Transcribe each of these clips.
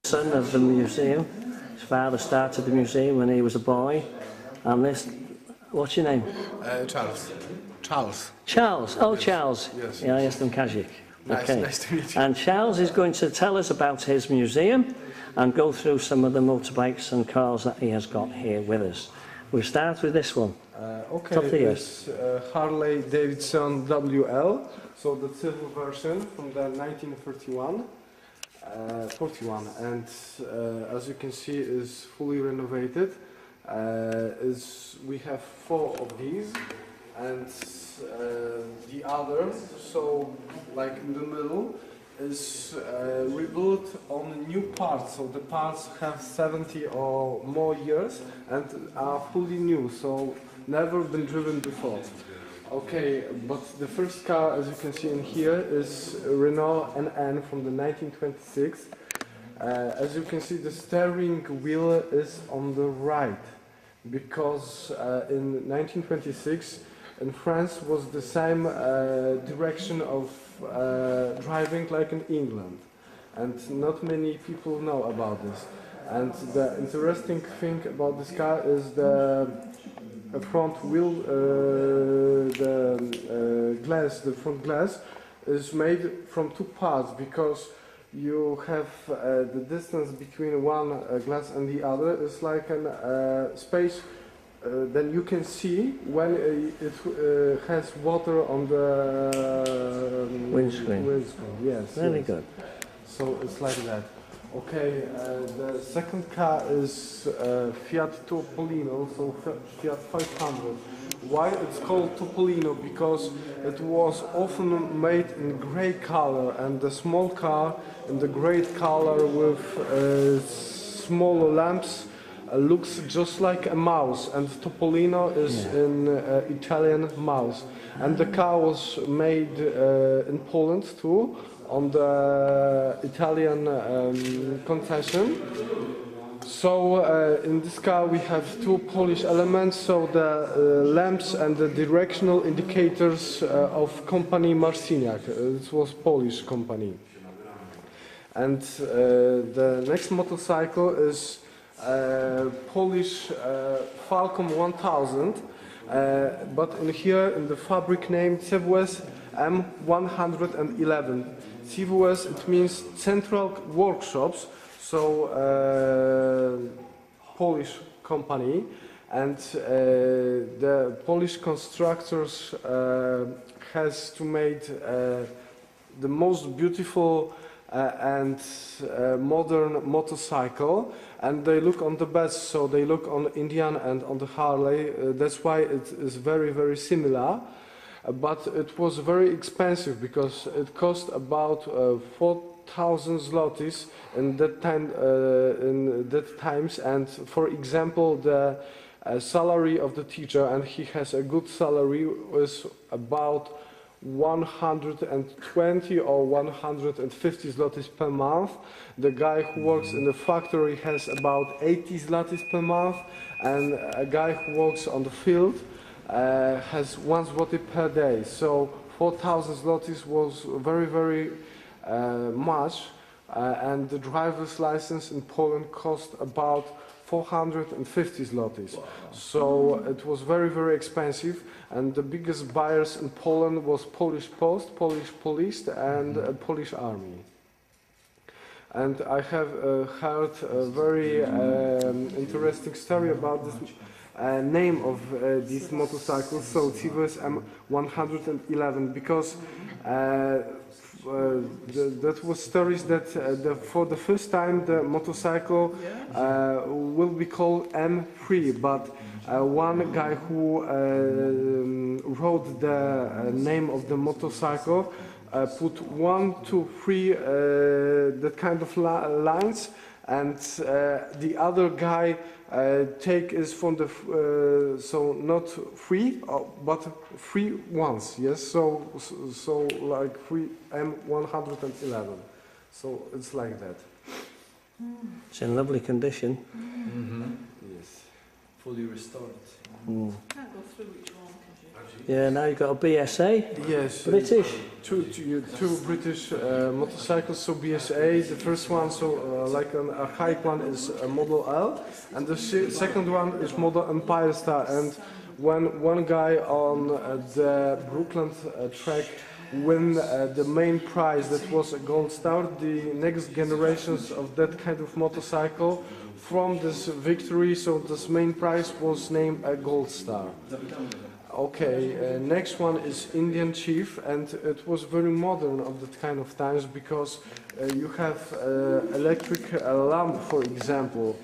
Son of the museum. His father started the museum when he was a boy. And this, what's your name? Charles. Charles. Charles. Oh, Yes. Charles. Yes. Ja jestem Kazik. Okay. Nice to meet you. And Charles is going to tell us about his museum and go through some of the motorbikes and cars that he has got here with us. We'll start with this one. Okay, Top tier. it's Harley Davidson WL, so the silver version from the 1941. 41, and as you can see is fully renovated. We have 4 of these, and the other, so like in the middle, is rebuilt on new parts. So the parts have 70 or more years and are fully new, so never been driven before. Okay, but the first car, as you can see in here, is Renault NN from the 1926. As you can see, the steering wheel is on the right, because in 1926 in France was the same direction of driving like in England, and not many people know about this. And the interesting thing about this car is the front wheel, the front glass is made from 2 parts, because you have the distance between one glass and the other is like a space then you can see when it has water on the windscreen. Yes. Very yes. good. So it's like that. Okay, the second car is Fiat Topolino, so Fiat 500. Why it's called Topolino? Because it was often made in grey color, and the small car in the grey color with smaller lamps looks just like a mouse, and Topolino is an Italian mouse. And the car was made in Poland too, on the Italian concession. So in this car we have 2 Polish elements, so the lamps and the directional indicators of company Marciniak. It was Polish company. And the next motorcycle is Polish Falcon 1000, but in here in the fabric name CWS M111. CWS, it means Central Workshops, so Polish company, and the Polish constructors has to make the most beautiful and modern motorcycle, and they look on the best, so they look on Indian and on the Harley. That's why it is very, very similar. But it was very expensive, because it cost about 4,000 zlotys in that time. And for example, the salary of the teacher, and he has a good salary, was about 120 or 150 zlotys per month. The guy who works in the factory has about 80 zlotys per month, and a guy who works on the field has 1 zloty per day. So 4,000 zlotys was very, very much, and the driver's license in Poland cost about 450 zlotys. Wow. So it was very, very expensive, and the biggest buyers in Poland was Polish Post, Polish Police, and Polish Army. And I have heard a very interesting story about this name of these motorcycles, so CWS M111, because that was stories that for the first time the motorcycle will be called M3, but one guy who wrote the name of the motorcycle put 1, 2, 3 that kind of lines, and the other guy take is from the so not 3 but 3 ones, yes, so like 3 M111, so it's like that. It's in lovely condition. Yes, fully restored. Can't go through each one, can you? Yeah, now you've got a BSA, Yes. British. Two British motorcycles, so BSA. The first one, so like a high one, is Model L, and the second one is Model Empire Star. And when one guy on the Brookland track win the main prize, that was a Gold Star, the next generations of that kind of motorcycle from this victory, so this main prize was named a Gold Star. Okay, next one is Indian Chief, and it was very modern of that kind of times, because you have electric lamp, for example,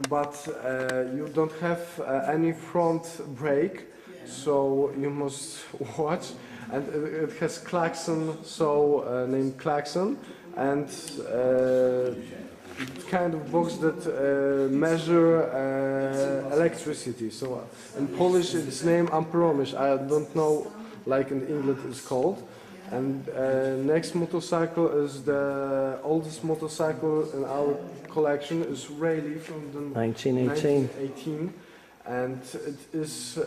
but you don't have any front brake, so you must watch. And it has klaxon, so named klaxon, and kind of box that measure electricity. So in Polish it's named amperometer. I don't know, like in English it's called. And next motorcycle is the oldest motorcycle in our collection, is Raleigh from the 1918, and it is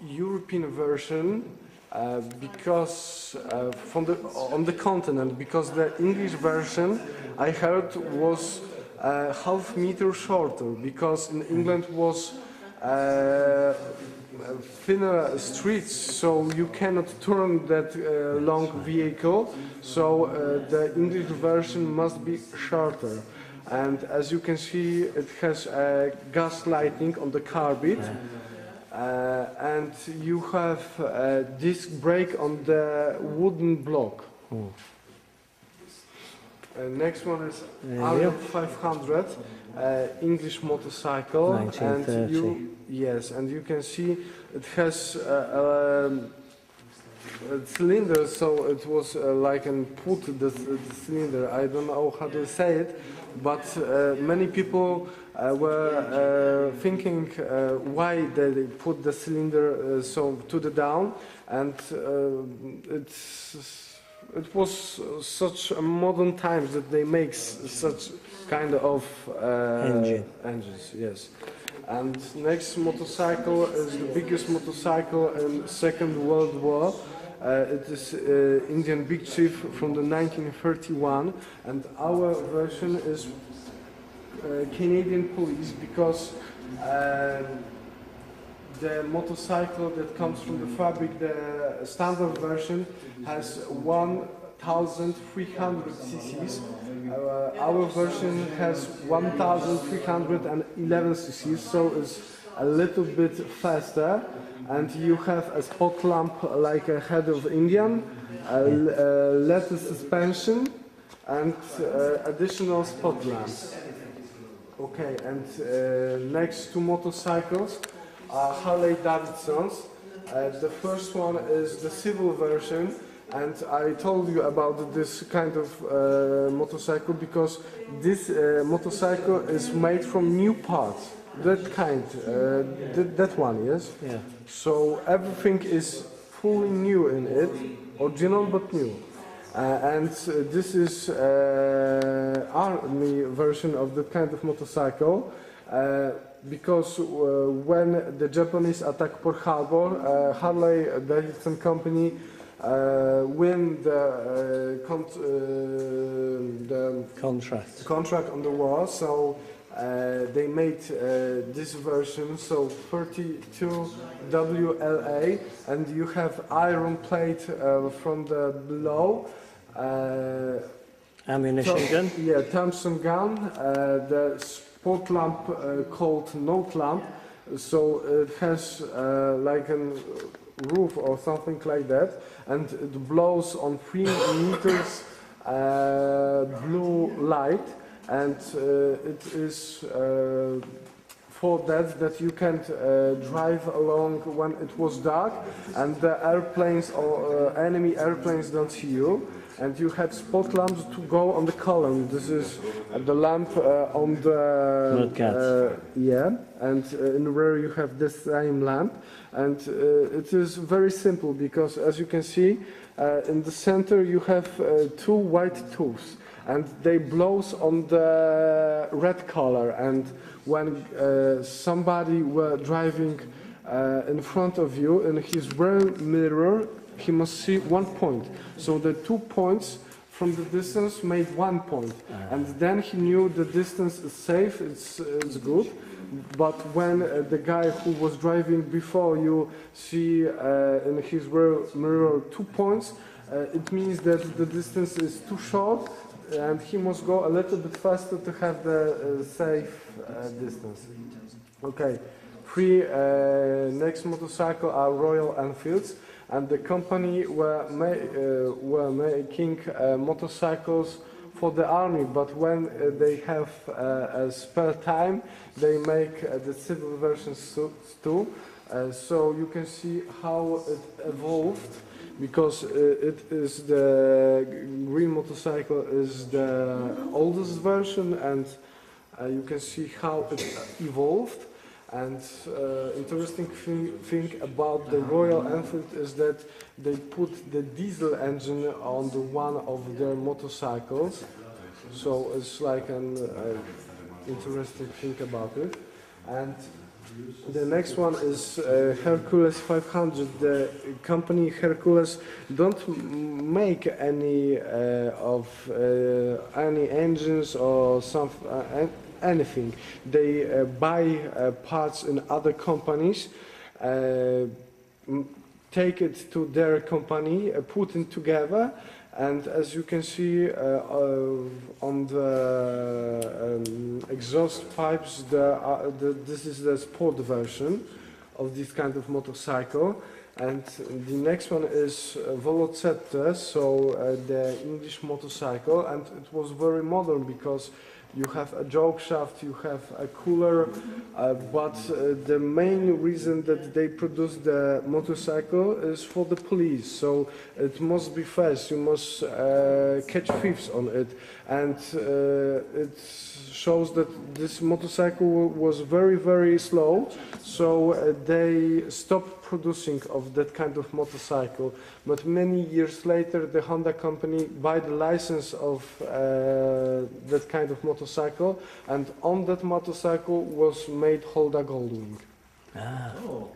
European version because on the continent, because the English version I heard was half meter shorter, because in England was thinner streets, so you cannot turn that long vehicle, so the English version must be shorter. And as you can see, it has gas lighting on the carbide. And you have a disc brake on the wooden block. Next one is R500, English motorcycle, 1930. and you can see it has a cylinder, so it was like an put the cylinder. I don't know how to say it, but many people were thinking why they put the cylinder so to the down, and it was such a modern times that they make such kind of engines. Yes. And next motorcycle is the biggest motorcycle in Second World War. It is Indian Big Chief from the 1931, and our version is Canadian Police, because the motorcycle that comes from the fabric, the standard version, has 1,300 cc's. Our version has 1,311 cc's, so it's a little bit faster. And you have a spot lamp like a head of Indian, LED suspension, and additional spot lamps. Okay, and next two motorcycles are Harley Davidsons. The first one is the civil version, and I told you about this kind of motorcycle because this motorcycle is made from new parts. That kind, that one, yes? Yeah. So everything is fully new in it, original but new. And this is army version of that kind of motorcycle, because when the Japanese attacked Pearl Harbor, Harley Davidson company win the contract on the war, so they made this version, so 32 WLA, and you have iron plate from the below. Ammunition gun? Yeah, Thompson gun, the spot lamp called note lamp, so it has like a roof or something like that, and it blows on 3 meters blue light, and it is for that you can drive along when it was dark and the airplanes or enemy airplanes don't see you, and you have spot lamps to go on the column. This is the lamp on the yeah, and in the rear you have this same lamp, and it is very simple because, as you can see, in the center you have 2 white tubes, and they blows on the red color, and when somebody were driving in front of you, in his rear mirror, he must see 1 point. So the 2 points from the distance made 1 point. And then he knew the distance is safe, it's good. But when the guy who was driving before you see in his rear mirror 2 points, it means that the distance is too short and he must go a little bit faster to have the safe distance. Okay, three next motorcycle are Royal Enfields, and the company were making motorcycles for the army, but when they have a spare time, they make the civil versions too. So you can see how it evolved, because it is the green motorcycle is the oldest version, and you can see how it evolved. And interesting thing about the Royal Enfield is that they put the diesel engine on the one of their motorcycles, so it's like an interesting thing about it. And the next one is Hercules 500. The company Hercules don't make any any engines or some anything. They buy parts in other companies, take it to their company, put it together, and as you can see on the exhaust pipes, this is the sport version of this kind of motorcycle. And the next one is Volocette, so the English motorcycle, and it was very modern because you have a joke shaft, you have a cooler, but the main reason that they produce the motorcycle is for the police. So it must be fast, you must catch thieves on it. And it shows that this motorcycle was very, very slow, so they stopped producing of that kind of motorcycle. But many years later, the Honda company buy the license of that kind of motorcycle, and on that motorcycle was made Honda Goldwing. Ah. Oh.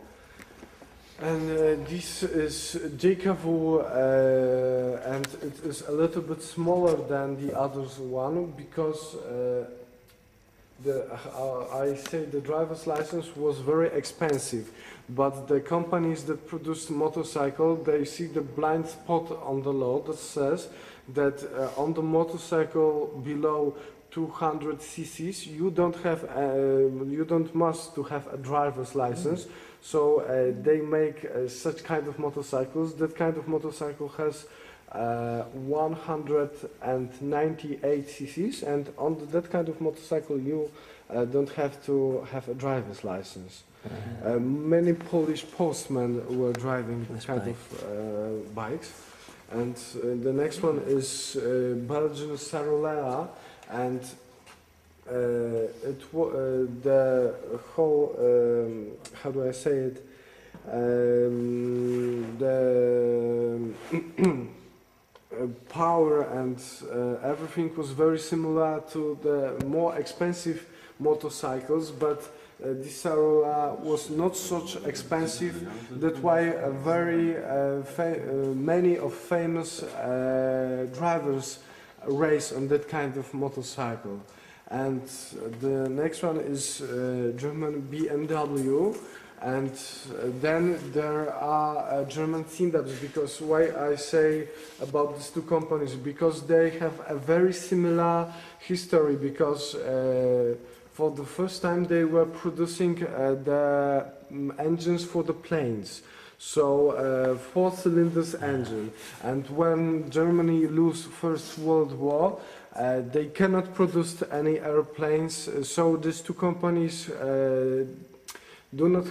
And this is JKW, and it is a little bit smaller than the others one, because I say the driver's license was very expensive, but the companies that produce motorcycle, they see the blind spot on the law that says that on the motorcycle below 200 cc's you don't must to have a driver's license. So they make such kind of motorcycles. That kind of motorcycle has 198 cc's, and on that kind of motorcycle you don't have to have a driver's license. Many Polish postmen were driving this kind of bikes. And the next one is Belgian Sarolea, and the whole, how do I say it, the power and everything was very similar to the more expensive motorcycles, but this Sarola was not such expensive. That's why very many of famous drivers race on that kind of motorcycle. And the next one is German BMW, and then there are German team-ups. Because why I say about these two companies, because they have a very similar history, because for the first time they were producing the engines for the planes. So 4 cylinders engine, and when Germany lose First World War, they cannot produce any airplanes, so these two companies do not.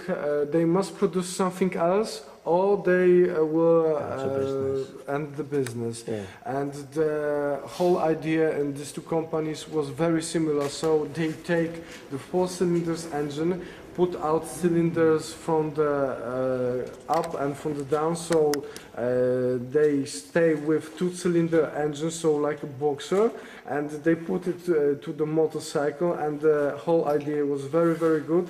They must produce something else, or they will end the business. Yeah. And the whole idea in these two companies was very similar. So they take the 4 cylinders engine, put out cylinders from the up and from the down, so they stay with 2-cylinder engines, so like a boxer, and they put it to the motorcycle, and the whole idea was very, very good.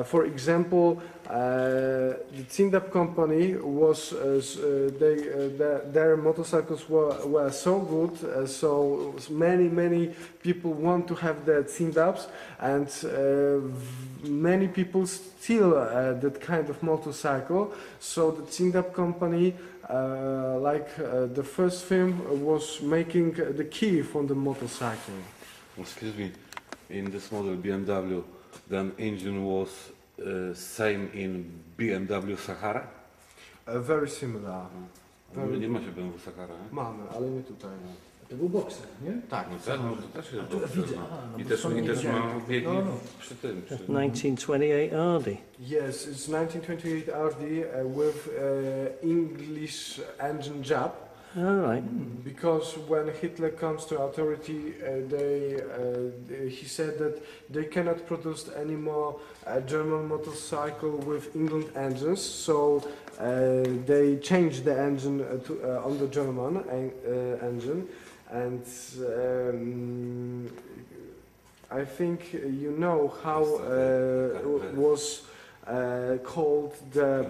For example, the Zindab company was their motorcycles were so good, so many people want to have the Zindabs, and many people steal that kind of motorcycle. So the Zindab company, the first film, was making the key from the motorcycle. Excuse me, in this model BMW, then engine was same in BMW Sahara? Very similar. Nie ma się BMW Sahara, nie? Mamy, ale nie tutaj. To był bokser, nie? Tak, No tak, no to też jest tu dobrze. widzę. No. A, no I bo też, są i też nie ma biegi No, no. przy tym. Przy... 1928 Audi. Yes, it's 1928 Audi with English engine job. All right. Because when Hitler comes to authority, he said that they cannot produce anymore a German motorcycle with England engines, so they changed the engine on the German engine, and I think you know how was called the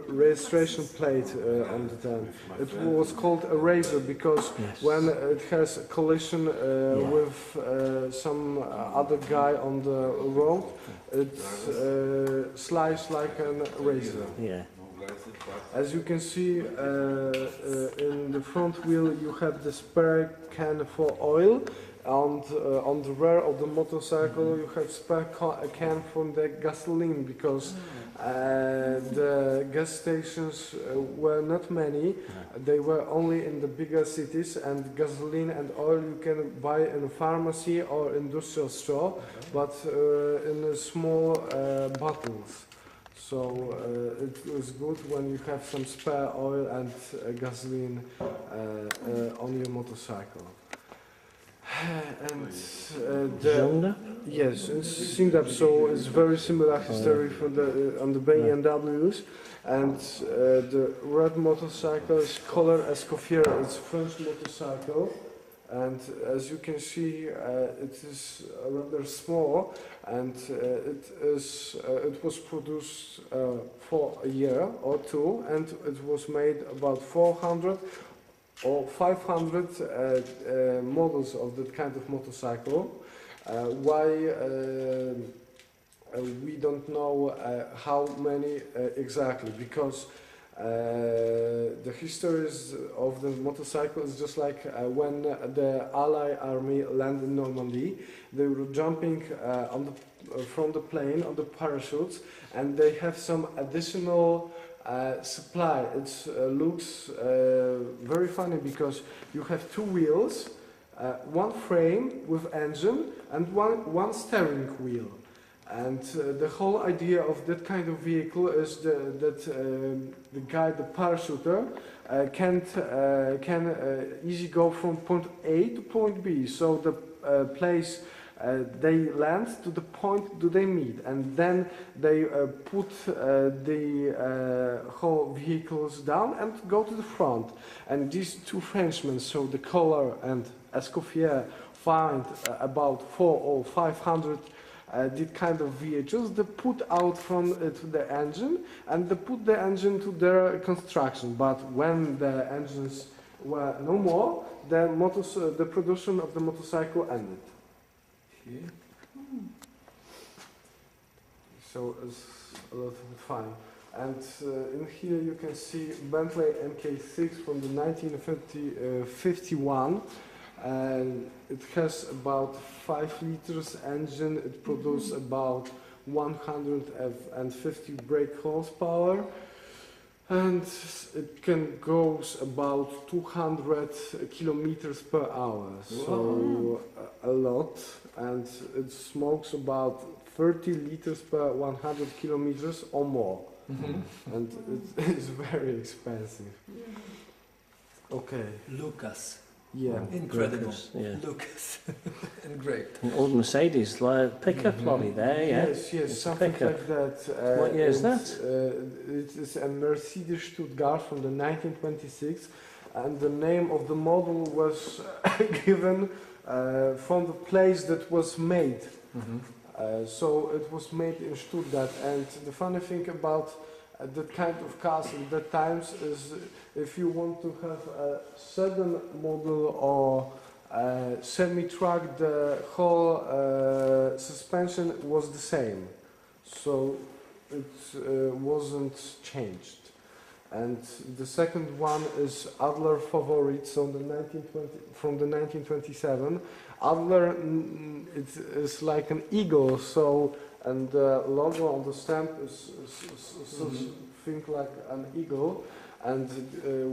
registration plate on the tank. It was called a razor because Yes. when it has a collision with some other guy on the road, it slices like a razor. Yeah. As you can see, in the front wheel you have the spare can for oil, and on the rear of the motorcycle you have spare can for the gasoline, because the gas stations were not many. They were only in the bigger cities, and gasoline and oil you can buy in a pharmacy or industrial store, but in small bottles. So it was good when you have some spare oil and gasoline on your motorcycle. And Zonda? yes, it's Zindab, so it's very similar history for the on the BMWs. And the red motorcycle is color Escoffier. It's French motorcycle, and as you can see, it is rather small, and it was produced for a year or two, and it was made about 400 or 500 models of that kind of motorcycle. Why we don't know how many exactly, because the histories of the motorcycle is just like when the Allied army landed in Normandy, they were jumping from the plane on the parachutes, and they have some additional supply. It looks very funny because you have two wheels, one frame with engine, and one steering wheel. And the whole idea of that kind of vehicle is that the guy, the parachuter, can easily go from point A to point B. So the place they land to the point do they meet, and then they put the whole vehicles down and go to the front. And these two Frenchmen, so the Collar and Escoffier, find about 400 or 500 did kind of vehicles. They put out from it the engine, and they put the engine to their construction. But when the engines were no more, the production of the motorcycle ended. So it's a lot of fun. And in here you can see Bentley MK6 from the 1951. And it has about 5 liters engine. It produces about 150 brake horsepower, and it can go about 200 kilometers per hour. So a lot, and it smokes about 30 liters per 100 kilometers or more. And it is very expensive. Okay. Lucas. Yeah. Incredible. Lucas, yeah. Lucas. And great. An old Mercedes pickup lorry there, yeah. Yes, yes, It's a something pickup. like that. What year is it is a Mercedes Stuttgart from the 1926, and the name of the model was given from the place that was made. So it was made in Stuttgart, and the funny thing about that kind of cars in that times is if you want to have a sedan model or a semi-truck, the whole suspension was the same, so it wasn't changed. And the second one is Adler Favorit, so from the 1927. Adler, it is like an eagle, so, and the logo on the stamp is something like an eagle. And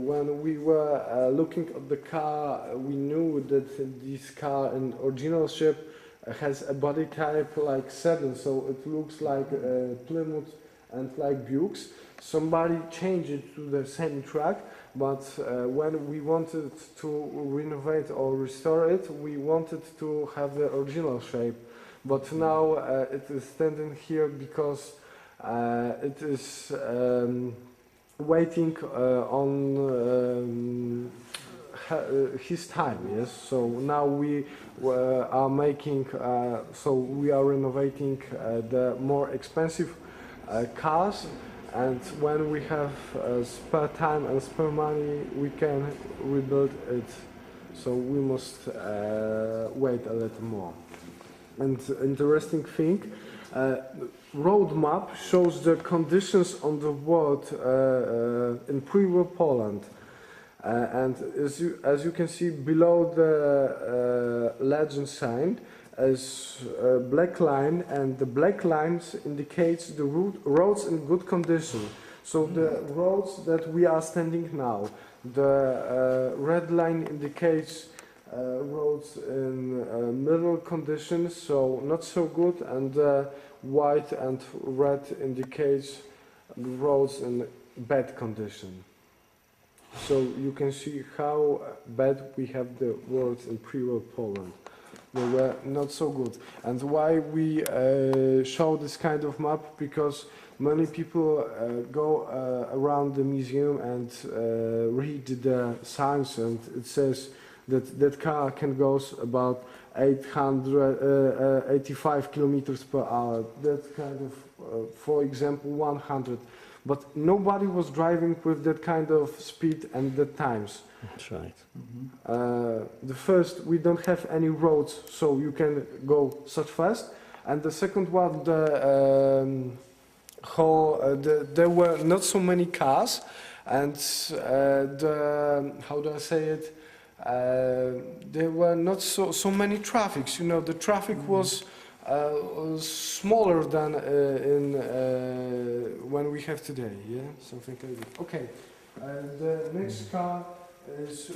when we were looking at the car, we knew that this car in original shape has a body type like sedan, so it looks like Plymouth and like Bukes. Somebody changed it to the same track, but when we wanted to renovate or restore it, we wanted to have the original shape. But now it is standing here because it is waiting on his time, yes. So now we are making, so we are renovating the more expensive cars. And when we have spare time and spare money, we can rebuild it. So we must wait a little more. And interesting thing, road map shows the conditions on the road in pre-war Poland. And as you can see below the legend sign, as a black line, and the black lines indicates the roads in good condition. So the roads that we are standing now, the red line indicates roads in middle condition, so not so good, and white and red indicates roads in bad condition. So you can see how bad we have the roads in pre-war Poland. They were not so good. And why we show this kind of map? Because many people go around the museum and read the signs, and it says that that car can go about 85 kilometers per hour. That kind of, for example, 100. But nobody was driving with that kind of speed and the times. That's right. The first, we don't have any roads, so you can go such fast. And the second one, there were not so many cars, and how do I say it? There were not so many traffics. You know, the traffic was smaller than when we have today. Yeah, something like that. Okay, the next car is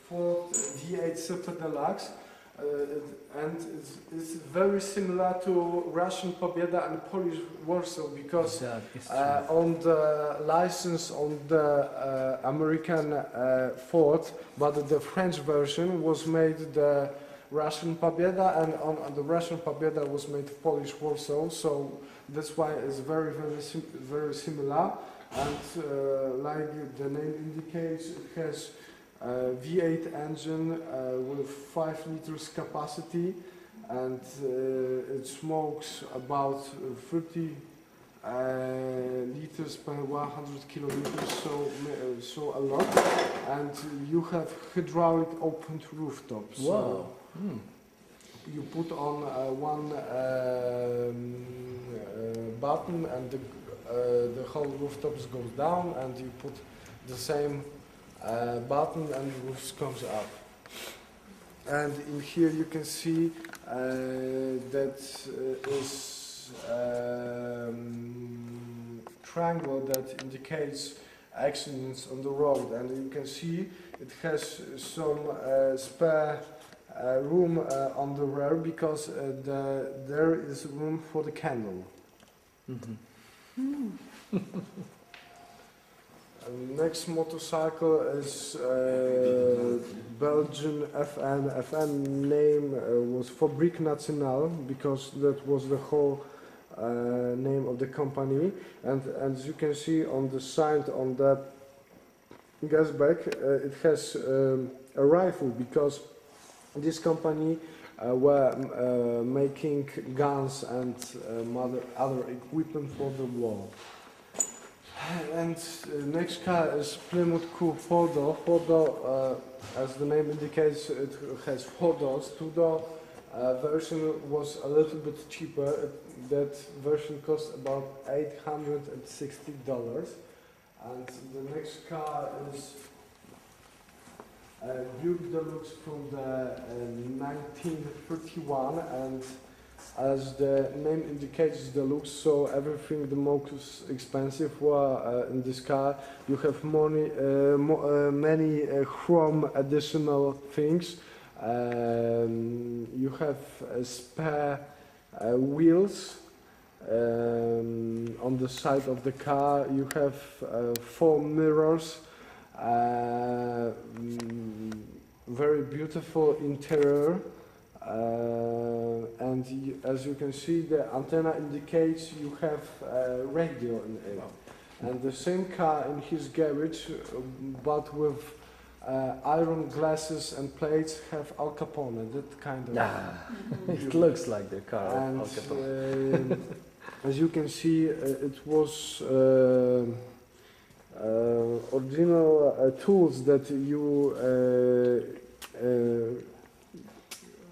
Ford V8 Super Deluxe, and it's very similar to Russian Pobieda and Polish Warsaw, because on the license on the American Ford, but the French version was made the Russian Pobieda, and on the Russian Pobieda was made Polish Warsaw, so that's why it's very similar. And like the name indicates, it has a V8 engine with 5 liters capacity, and it smokes about 30 liters per 100 kilometers, so a lot. And you have hydraulic opened rooftops. Wow. You put on one button, and the whole rooftops goes down, and you put the same button and the roof comes up. And in here you can see that is triangle that indicates accidents on the road, and you can see it has some spare room on the rear, because there is room for the candle. Next motorcycle is Belgian FN. FN name was Fabrique Nationale, because that was the whole name of the company. And as you can see on the side, on the gas bag, it has a rifle, because this company were making guns and other equipment for the war. And next car is Plymouth Cool 4-door. 4-door, as the name indicates, it has 4 doors. 2-door version was a little bit cheaper. That version cost about $860. And the next car is Buick Deluxe from the 1931, and as the name indicates, Deluxe, so everything the most expensive were in this car. You have many chrome additional things. You have spare wheels on the side of the car. You have 4 mirrors. Very beautiful interior, and as you can see, the antenna indicates you have a radio in it. And the same car in his garage, but with iron glasses and plates, have Al Capone, that kind of. It looks like the car of And Al Capone. as you can see, it was original tools that you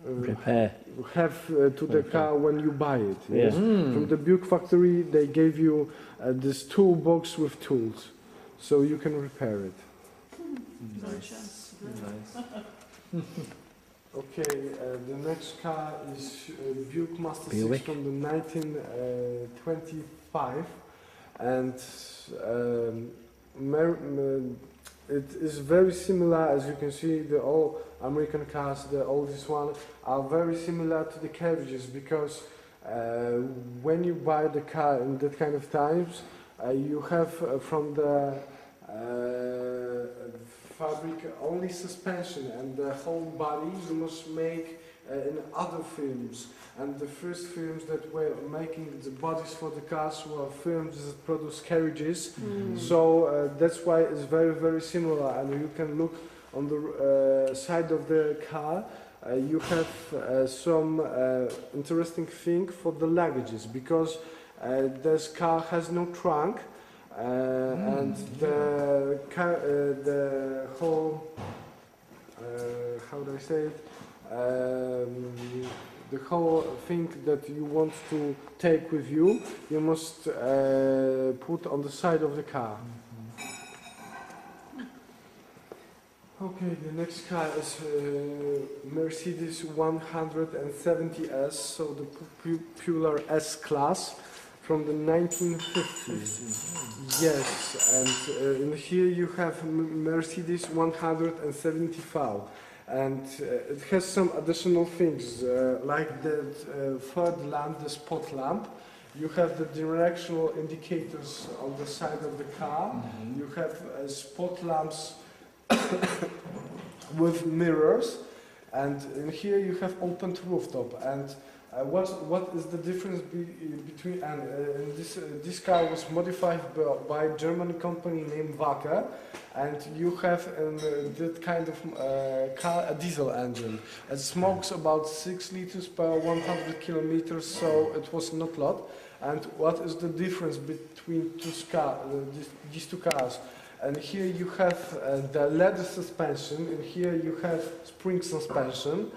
Prepare. have to the Okay. car when you buy it. Yes? Yeah. From the Buick factory, they gave you this toolbox with tools, so you can repair it. Nice. Nice. Okay, the next car is Buick Master 6 Buick. from the 1925, and it is very similar. As you can see, the all American cars, the oldest one, are very similar to the carriages, because when you buy the car in that kind of times, you have from the fabric only suspension, and the whole body you must make in other films. And the first films that were making the bodies for the cars were films that produce carriages. So that's why it's very, very similar. And you can look on the side of the car. You have some interesting thing for the luggages, because this car has no trunk. And the whole, how do I say it? The whole thing that you want to take with you, you must put on the side of the car. Okay, the next car is Mercedes 170S, so the popular S-Class from the 1950s. Yes, and in here you have Mercedes 175. And it has some additional things, like the third lamp, the spot lamp. You have the directional indicators on the side of the car. You have spot lamps with mirrors. And in here you have opened rooftop. And what is the difference between, and this car was modified by a German company named Wacker, and you have that kind of car a diesel engine. It smokes about 6 liters per 100 kilometers, so it was not a lot. And what is the difference between these two cars? And here you have the leather suspension, and here you have spring suspension,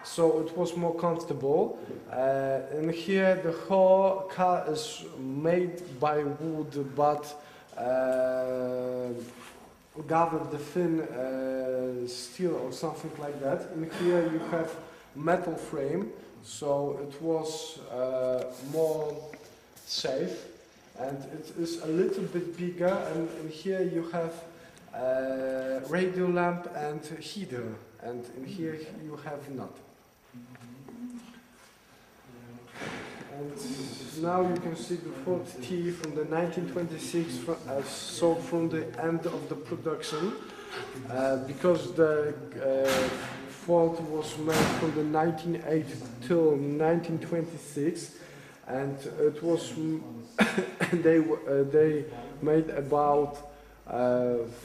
so it was more comfortable. And here the whole car is made by wood, but gathered the thin steel or something like that. And here you have metal frame, so it was more safe. And it is a little bit bigger, and in here you have radio lamp and heater, and in here you have not. And now you can see the Ford T from the 1926, sold from the end of the production, because the Ford was made from the 1908 till 1926. And it was, they made about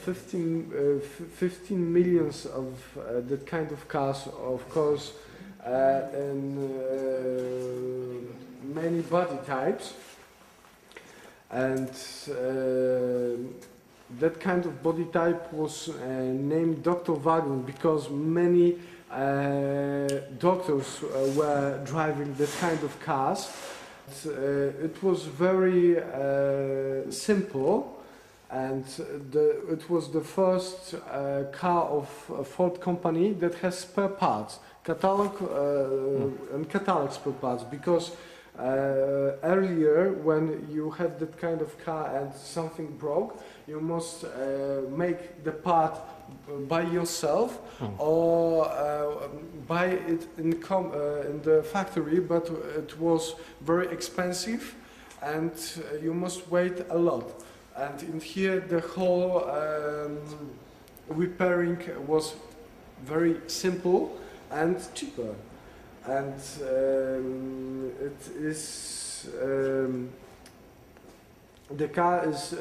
15 millions of that kind of cars. Of course, in many body types, and that kind of body type was named Dr. Wagon because many doctors were driving that kind of cars. It was very simple, and it was the first car of a Ford company that has spare parts, and catalog spare parts, because earlier when you had that kind of car and something broke, you must make the part by yourself or buy it in the factory, but it was very expensive and you must wait a lot. And in here the whole repairing was very simple and cheaper. And it is the car is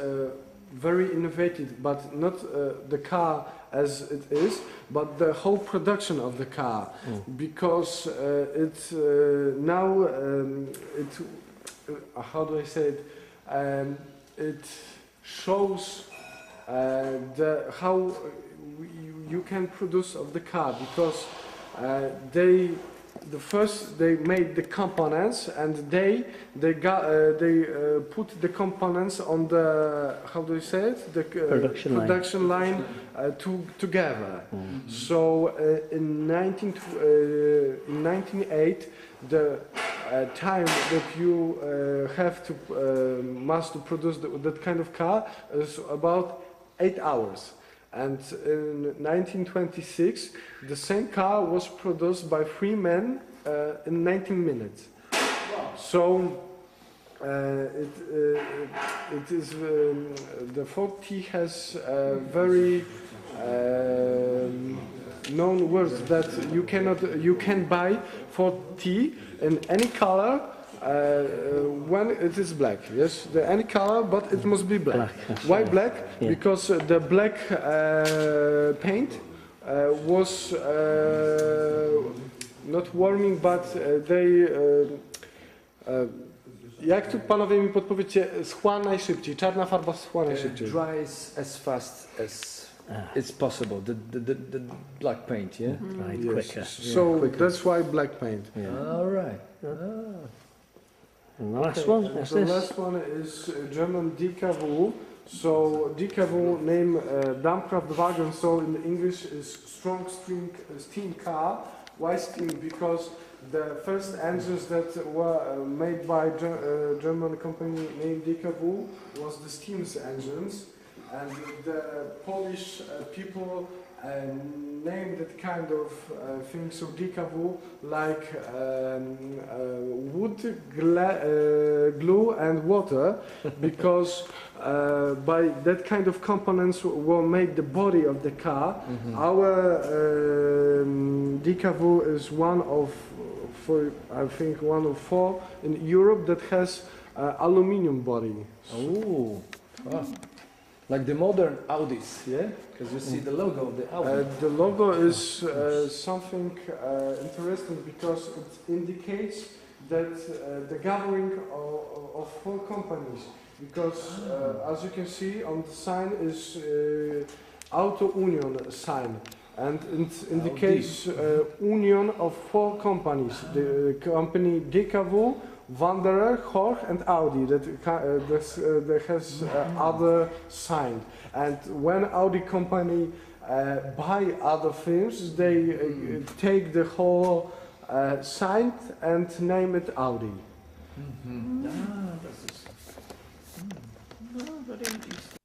very innovative, but not the car as it is, but the whole production of the car, because it now it how do I say it? It shows how you can produce of the car, because they made the components and they put the components on the, how do you say it, the production line together. So in 1908 the time that you have to must to produce that kind of car is about 8 hours. And in 1926, the same car was produced by 3 men in 19 minutes. Wow. So it is the Ford T has very known words that you can buy Ford T in any color. When it is black, yes, any color, but it must be black. Why black? Yeah. Because the black paint was not warming, but they jak tu panowie mi podpowiecie, schła najszybciej, czarna farba schła najszybciej. Dries as fast as it's possible, the black paint, yeah? Right, yes. quicker. So yeah, quicker. That's why black paint. Yeah. All right. And the last one, what's the this? last one is German DKW. So DKW name Dampkraftwagen, so in English is strong steam car. Why steam? Because the first engines that were made by German company named DKW was the steam engines, and the Polish people named that kind of thing, so DKW, like wood, glue and water, because by that kind of components will make the body of the car. Our DKW is one of four in Europe that has aluminium body. Oh, wow. Like the modern Audis, yeah? Because you see the logo of the Audi. The logo is something interesting because it indicates that the gathering of four companies. Because as you can see on the sign is Auto Union sign, and it indicates union of four companies: the company DKW, Wanderer, Horch and Audi that has other sign. And when Audi company buy other firms, they take the whole sign and name it Audi. Very interesting.